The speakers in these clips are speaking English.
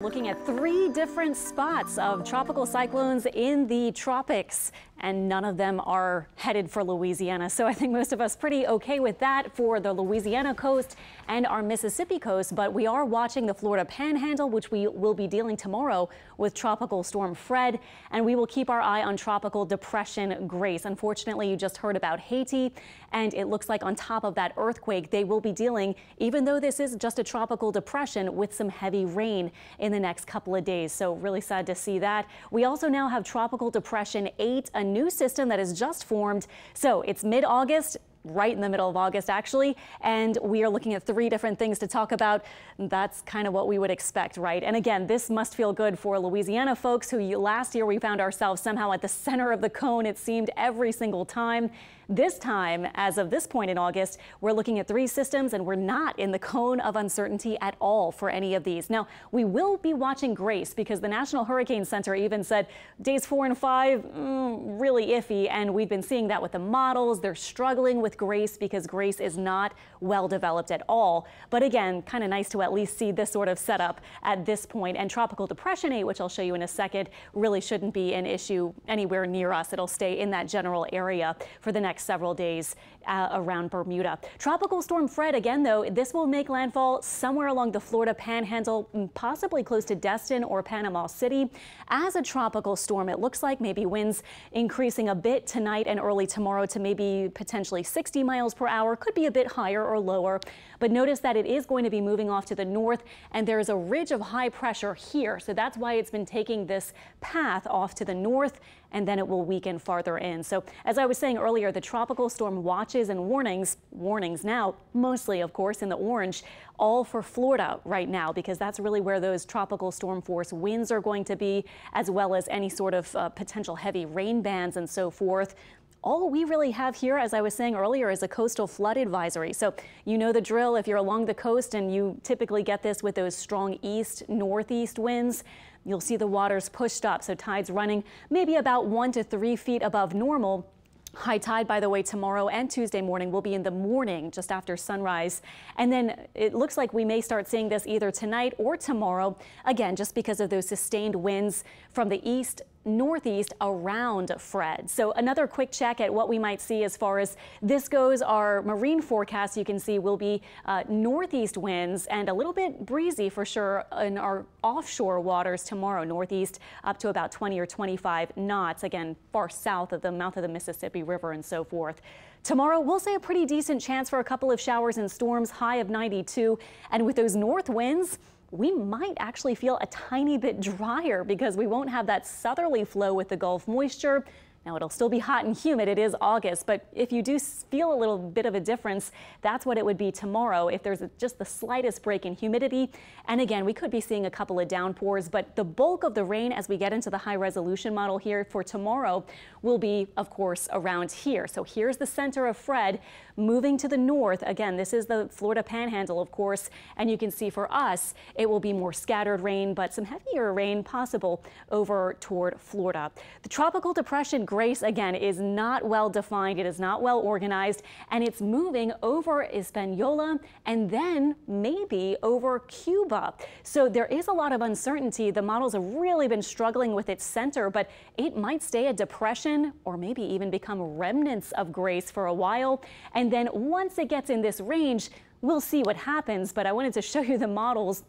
Looking at 3 different spots of tropical cyclones in the tropics, and none of them are headed for Louisiana. So I think most of us pretty okay with that for the Louisiana coast and our Mississippi coast. But we are watching the Florida Panhandle, which we will be dealing tomorrow with Tropical Storm Fred, and we will keep our eye on Tropical Depression Grace. Unfortunately, you just heard about Haiti, and it looks like on top of that earthquake, they will be dealing, even though this is just a tropical depression, with some heavy rain in the next couple of days. So really sad to see that. We also now have Tropical Depression 8, a new system that has just formed. So it's mid-August, right in the middle of August actually, and we are looking at 3 different things to talk about. That's kind of what we would expect, right? And again, this must feel good for Louisiana folks who last year we found ourselves somehow at the center of the cone, it seemed, every single time. This time, as of this point in August, we're looking at 3 systems and we're not in the cone of uncertainty at all for any of these. Now, we will be watching Grace because the National Hurricane Center even said days 4 and 5, really iffy. And we've been seeing that with the models. They're struggling with Grace because Grace is not well developed at all. But again, kind of nice to at least see this sort of setup at this point. And Tropical Depression 8, which I'll show you in a second, really shouldn't be an issue anywhere near us. It'll stay in that general area for the next several days around Bermuda. Tropical Storm Fred, again, though, this will make landfall somewhere along the Florida Panhandle, possibly close to Destin or Panama City. As a tropical storm, it looks like maybe winds increasing a bit tonight and early tomorrow to maybe potentially 60 miles per hour. Could be a bit higher or lower. But notice that it is going to be moving off to the north, and there is a ridge of high pressure here. So that's why it's been taking this path off to the north, and then it will weaken farther in. So as I was saying earlier, the tropical storm watches and warnings now, mostly, of course, in the orange, all for Florida right now, because that's really where those tropical storm force winds are going to be, as well as any sort of potential heavy rain bands and so forth. All we really have here, as I was saying earlier, is a coastal flood advisory. So you know the drill if you're along the coast, and you typically get this with those strong east-northeast winds. You'll see the waters pushed up, so tides running maybe about 1 to 3 feet above normal. High tide, by the way, tomorrow and Tuesday morning will be in the morning, just after sunrise. And then it looks like we may start seeing this either tonight or tomorrow, again, just because of those sustained winds from the east northeast around Fred. So another quick check at what we might see as far as this goes. Our marine forecast, you can see, will be northeast winds and a little bit breezy for sure in our offshore waters tomorrow, northeast up to about 20 or 25 knots, again, far south of the mouth of the Mississippi River and so forth. Tomorrow, we'll say a pretty decent chance for a couple of showers and storms, high of 92. And with those north winds, we might actually feel a tiny bit drier because we won't have that southerly flow with the Gulf moisture. Now, it'll still be hot and humid. It is August, but if you do feel a little bit of a difference, that's what it would be tomorrow if there's just the slightest break in humidity. And again, we could be seeing a couple of downpours, but the bulk of the rain as we get into the high resolution model here for tomorrow will be, of course, around here. So here's the center of Fred moving to the north. Again, this is the Florida Panhandle, of course, and you can see for us, it will be more scattered rain, but some heavier rain possible over toward Florida. The tropical depression Grace, again, is not well defined. It is not well organized, and it's moving over Hispaniola and then maybe over Cuba. So there is a lot of uncertainty. The models have really been struggling with its center, but it might stay a depression or maybe even become remnants of Grace for a while. And then once it gets in this range, we'll see what happens. But I wanted to show you the models.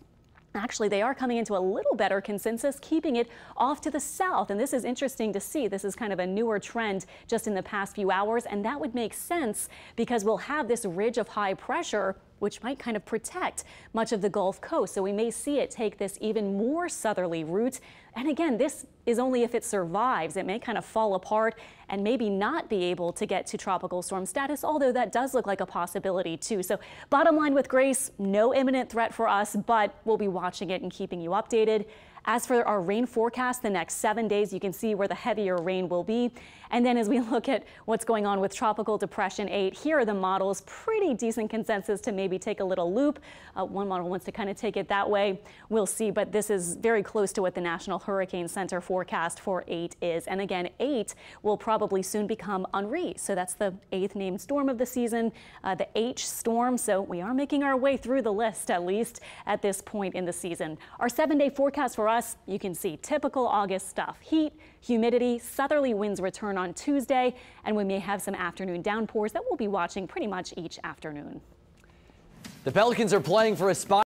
Actually, they are coming into a little better consensus, keeping it off to the south. And this is interesting to see. This is kind of a newer trend just in the past few hours. And that would make sense because we'll have this ridge of high pressure, which might kind of protect much of the Gulf Coast. So we may see it take this even more southerly route. And again, this is only if it survives. It may kind of fall apart and maybe not be able to get to tropical storm status, although that does look like a possibility too. So bottom line with Grace, no imminent threat for us, but we'll be watching it and keeping you updated. As for our rain forecast, the next 7 days, you can see where the heavier rain will be. And then as we look at what's going on with Tropical Depression 8, here are the models. Pretty decent consensus to maybe take a little loop. One model wants to kind of take it that way. We'll see, but this is very close to what the National Hurricane Center forecast for 8 is. And again, 8 will probably probably soon become Henri. So that's the 8th named storm of the season, the H storm. So we are making our way through the list, at least at this point in the season. Our 7-day forecast for us, you can see typical August stuff. Heat, humidity, southerly winds return on Tuesday, and we may have some afternoon downpours that we'll be watching pretty much each afternoon. The Pelicans are playing for a spot